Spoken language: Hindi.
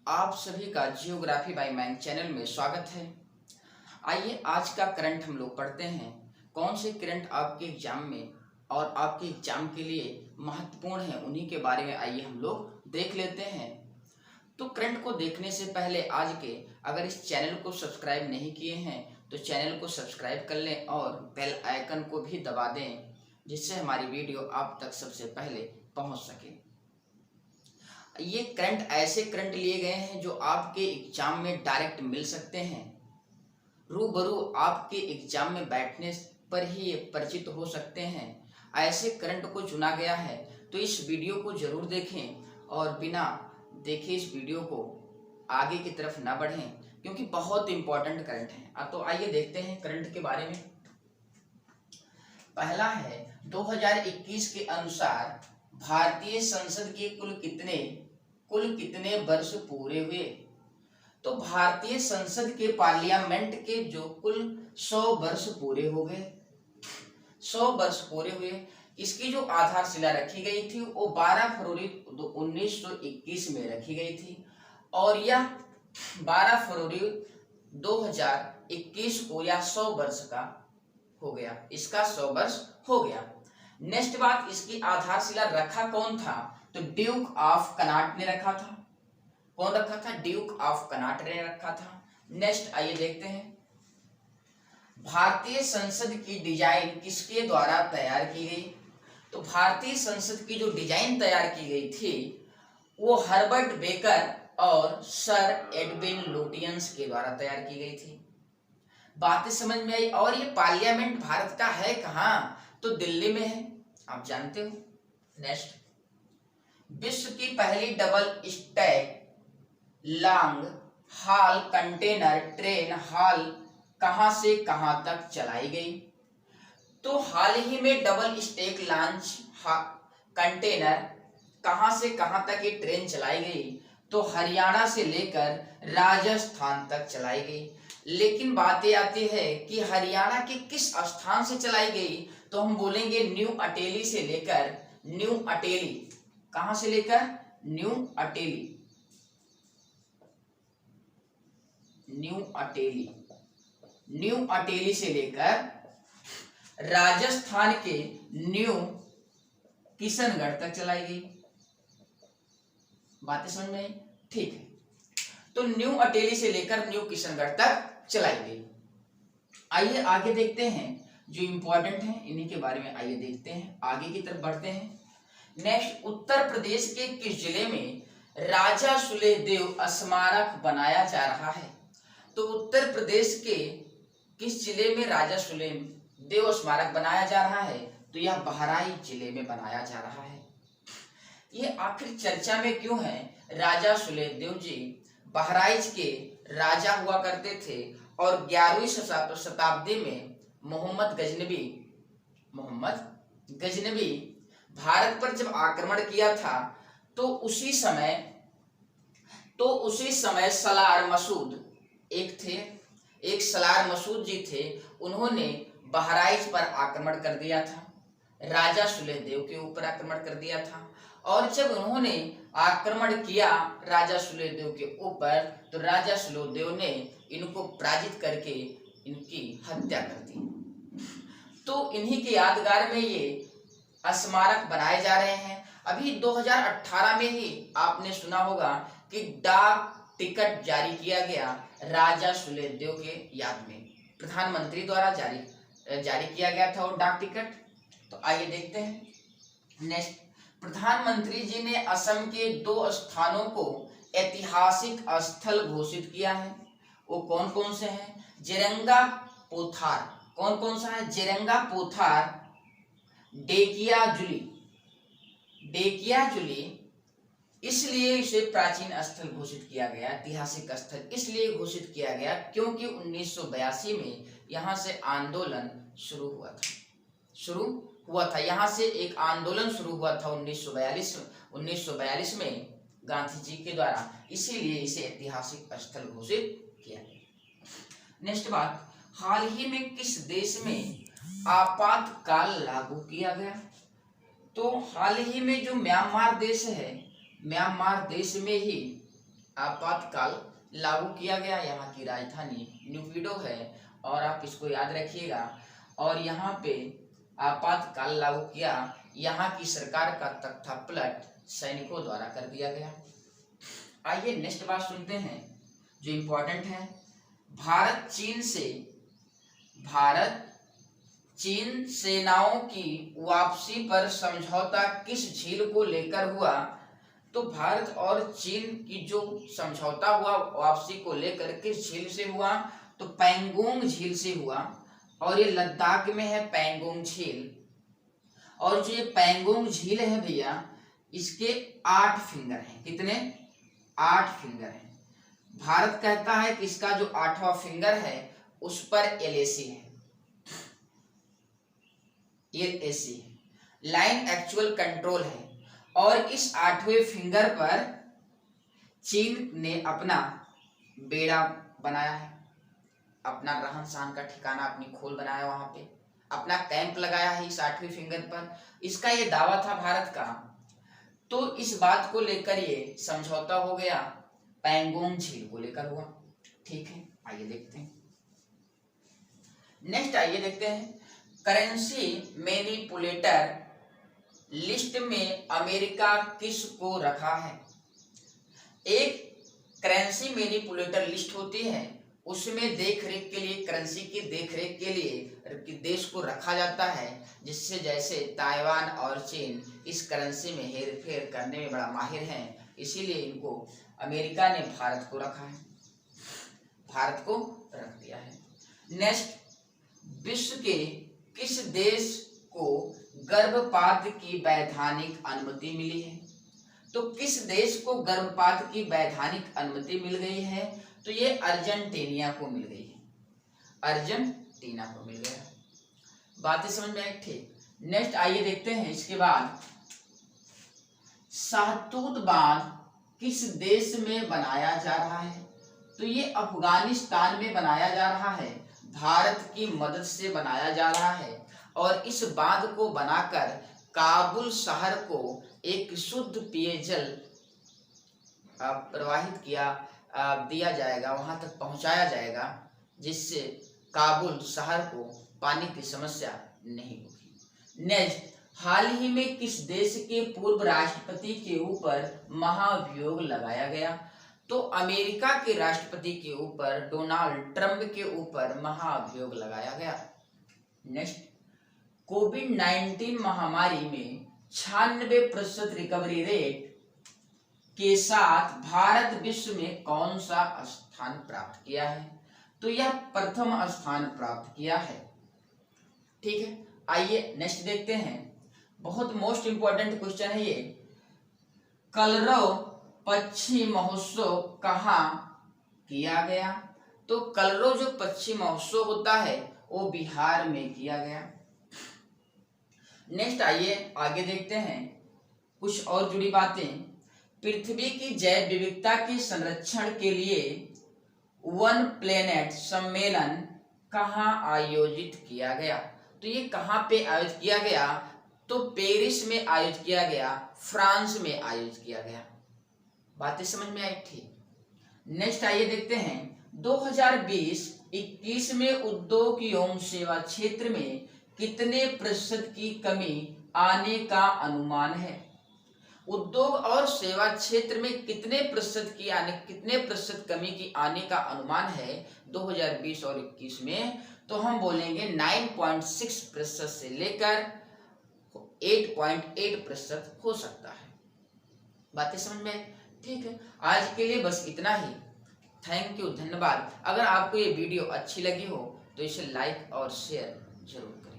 आप सभी का जियोग्राफी बाय मैन चैनल में स्वागत है। आइए आज का करंट हम लोग पढ़ते हैं। कौन से करंट आपके एग्जाम में और आपके एग्जाम के लिए महत्वपूर्ण है, उन्हीं के बारे में आइए हम लोग देख लेते हैं। तो करंट को देखने से पहले आज के अगर इस चैनल को सब्सक्राइब नहीं किए हैं तो चैनल को सब्सक्राइब कर लें और बेल आइकन को भी दबा दें, जिससे हमारी वीडियो आप तक सबसे पहले पहुंच सके। ये करंट ऐसे करंट लिए गए हैं जो आपके एग्जाम में डायरेक्ट मिल सकते हैं, रूबरू आपके एग्जाम में बैठने पर ही ये परिचित हो सकते हैं। ऐसे करंट को चुना गया है, तो इस वीडियो को जरूर देखें और बिना देखे इस वीडियो को आगे की तरफ ना बढ़ें, क्योंकि बहुत इंपॉर्टेंट करंट है। तो आइए देखते हैं करंट के बारे में। पहला है 2021 के अनुसार भारतीय संसद के कुल कितने वर्ष पूरे हुए। तो भारतीय संसद के पार्लियामेंट के जो कुल 100 वर्ष पूरे हो गए, 100 वर्ष पूरे हुए। इसकी जो आधारशिला रखी गई थी वो 12 फरवरी 1921 में रखी गई थी और यह 12 फरवरी 2021 को यह 100 वर्ष का हो गया, इसका 100 वर्ष हो गया। नेक्स्ट बात, इसकी आधारशिला रखा कौन था? तो ड्यूक ऑफ कनाट ने रखा था। कौन रखा था? ड्यूक ऑफ कनाट ने रखा था। नेक्स्ट आइए देखते हैं, भारतीय संसद की डिजाइन किसके द्वारा तैयार की गई? तो भारतीय संसद की जो डिजाइन तैयार की गई थी वो हर्बर्ट बेकर और सर एडविन लुटियंस के द्वारा तैयार की गई थी। बातें समझ में आई। और ये पार्लियामेंट भारत का है कहाँ? तो दिल्ली में है, आप जानते हो। नेक्स्ट, विश्व की पहली double stack long haul container train हाल कहां से कहां तक चलाई गई? तो हाल ही में डबल स्टैक लॉन्च कंटेनर कहां से कहां तक ये ट्रेन चलाई गई? तो हरियाणा से लेकर राजस्थान तक चलाई गई। लेकिन बातें आती है कि हरियाणा के किस स्थान से चलाई गई? तो हम बोलेंगे न्यू अटेली से लेकर न्यू अटेली। कहां से लेकर? New Ateli, new Ateli, new Ateli से लेकर राजस्थान के न्यू किशनगढ़ तक चलाई गई। बातें समझ में आई? ठीक है, तो न्यू अटेली से लेकर न्यू किशनगढ़ तक चलाई गई। आइए आगे देखते हैं, जो इंपॉर्टेंट है इन्हीं के बारे में आइए देखते हैं, आगे की तरफ बढ़ते हैं। नेक्स्ट, उत्तर प्रदेश के किस जिले में राजा सुलेदेव स्मारक बनाया जा रहा है? तो उत्तर प्रदेश के किस जिले में राजा सुलेदेव स्मारक बनाया जा रहा है? तो यह बहराइच जिले में बनाया जा रहा है। ये आखिर चर्चा में क्यों है? राजा सुलेदेव जी बहराइच के राजा हुआ करते थे और 11वीं शताब्दी में मोहम्मद गजनबी भारत पर जब आक्रमण किया था तो उसी समय सलार मसूद एक सलार मसूद जी थे, उन्होंने बहराइच पर आक्रमण कर दिया था, राजा सुलेदेव के ऊपर आक्रमण कर दिया था। और जब उन्होंने आक्रमण किया राजा सुलेदेव के ऊपर तो राजा सुलेदेव ने इनको पराजित करके इनकी हत्या कर दी। तो इन्हीं के यादगार में ये स्मारक बनाए जा रहे हैं। अभी 2018 में ही आपने सुना होगा कि डाक टिकट जारी किया गया राजा सुलेदेव के याद में, प्रधानमंत्री द्वारा जारी किया गया था वो डाक टिकट। तो आइए देखते हैं। नेक्स्ट, प्रधानमंत्री जी ने असम के 2 स्थानों को ऐतिहासिक स्थल घोषित किया है। वो कौन कौन से हैं? जेरंगा पोथार। कौन कौन सा है? जेरंगा पोथार, डेकियाजुली। इसलिए इसे प्राचीन स्थल घोषित किया गया, ऐतिहासिक स्थल इसलिए घोषित किया गया क्योंकि 1982 में यहाँ से आंदोलन शुरू हुआ था। यहाँ से एक आंदोलन शुरू हुआ था 1942 में गांधी जी के द्वारा, इसीलिए इसे ऐतिहासिक स्थल घोषित किया गया। नेक्स्ट बात, हाल ही में किस देश में आपातकाल लागू किया गया? तो हाल ही में जो म्यांमार देश है, म्यांमार देश में ही आपातकाल लागू किया गया। यहाँ की राजधानी न्यूक्लिडो है और आप इसको याद रखिएगा। और यहाँ पे आपातकाल लागू किया, यहाँ की सरकार का तख्ता पलट सैनिकों द्वारा कर दिया गया। आइए नेक्स्ट बात सुनते हैं जो इम्पोर्टेंट है। भारत चीन सेनाओं की वापसी पर समझौता किस झील को लेकर हुआ? तो भारत और चीन की जो समझौता हुआ वापसी को लेकर किस झील से हुआ? तो पैंगोंग झील से हुआ और ये लद्दाख में है पैंगोंग झील। और जो ये पैंगोंग झील है भैया, इसके 8 फिंगर हैं। कितने? 8 फिंगर हैं। भारत कहता है कि इसका जो 8वां फिंगर है उस पर LAC है, ये AC है, लाइन एक्चुअल कंट्रोल है। और इस 8वें फिंगर पर चीन ने अपना बेड़ा बनाया है, अपना रहन सहन का ठिकाना, अपनी खोल बनाया, वहां पे अपना कैंप लगाया है इस 8वें फिंगर पर। इसका ये दावा था भारत का। तो इस बात को लेकर ये समझौता हो गया, पैंगोंग झील को लेकर हुआ। ठीक है, आइए देखते हैं नेक्स्ट। आइए देखते हैं करेंसी मैनिपुलेटर लिस्ट में अमेरिका किस को रखा है? एक करेंसी मैनिपुलेटर लिस्ट होती है, उसमें देखरेख के लिए, करेंसी की देखरेख के लिए देश को रखा जाता है, जिससे जैसे ताइवान और चीन इस करेंसी में हेरफेर करने में बड़ा माहिर हैं, इसीलिए इनको अमेरिका ने भारत को रखा है, भारत को रख दिया है। नेक्स्ट, विश्व के किस देश को गर्भपात की वैधानिक अनुमति मिली है? तो किस देश को गर्भपात की वैधानिक अनुमति मिल गई है? तो ये अर्जेंटीना को मिल गई है, अर्जेंटीना को मिल गया। बातें समझ में आई? ठीक। नेक्स्ट आइए देखते हैं इसके बाद, शाहतूत बांध किस देश में बनाया जा रहा है? तो ये अफगानिस्तान में बनाया जा रहा है, भारत की मदद से बनाया जा रहा है। और इस बांध को बनाकर काबुल शहर को एक शुद्ध पेयजल प्रवाहित दिया जाएगा, वहां तक पहुंचाया जाएगा, जिससे काबुल शहर को पानी की समस्या नहीं होगी। नेक्स्ट, हाल ही में किस देश के पूर्व राष्ट्रपति के ऊपर महाभियोग लगाया गया? तो अमेरिका के राष्ट्रपति के ऊपर, डोनाल्ड ट्रंप के ऊपर महाभियोग लगाया गया। नेक्स्ट, कोविड-19 महामारी में 96% रिकवरी रेट के साथ भारत विश्व में कौन सा स्थान प्राप्त किया है? तो यह प्रथम स्थान प्राप्त किया है। ठीक है, आइए नेक्स्ट देखते हैं। बहुत मोस्ट इंपॉर्टेंट क्वेश्चन है ये। कलरव पक्षी महोत्सव कहाँ किया गया? तो कलरव जो पक्षी महोत्सव होता है वो बिहार में किया गया। नेक्स्ट आइए आगे देखते हैं कुछ और जुड़ी बातें। पृथ्वी की जैव विविधता के संरक्षण के लिए वन प्लेनेट सम्मेलन कहाँ आयोजित किया गया? तो ये कहाँ पे आयोजित किया गया? तो पेरिस में आयोजित किया गया, फ्रांस में आयोजित किया गया। बातें समझ में आई? ठीक। नेक्स्ट आइए देखते हैं 2020-21 में उद्योग एवं सेवा क्षेत्र में कितने प्रतिशत की कमी आने का अनुमान है? उद्योग और सेवा क्षेत्र में कितने प्रतिशत कमी की आने का अनुमान है 2020 और 21 में? तो हम बोलेंगे 9.6% से लेकर 8.8% हो सकता है। बातें समझ में? ठीक है, आज के लिए बस इतना ही। थैंक यू, धन्यवाद। अगर आपको ये वीडियो अच्छी लगी हो तो इसे लाइक और शेयर जरूर करें।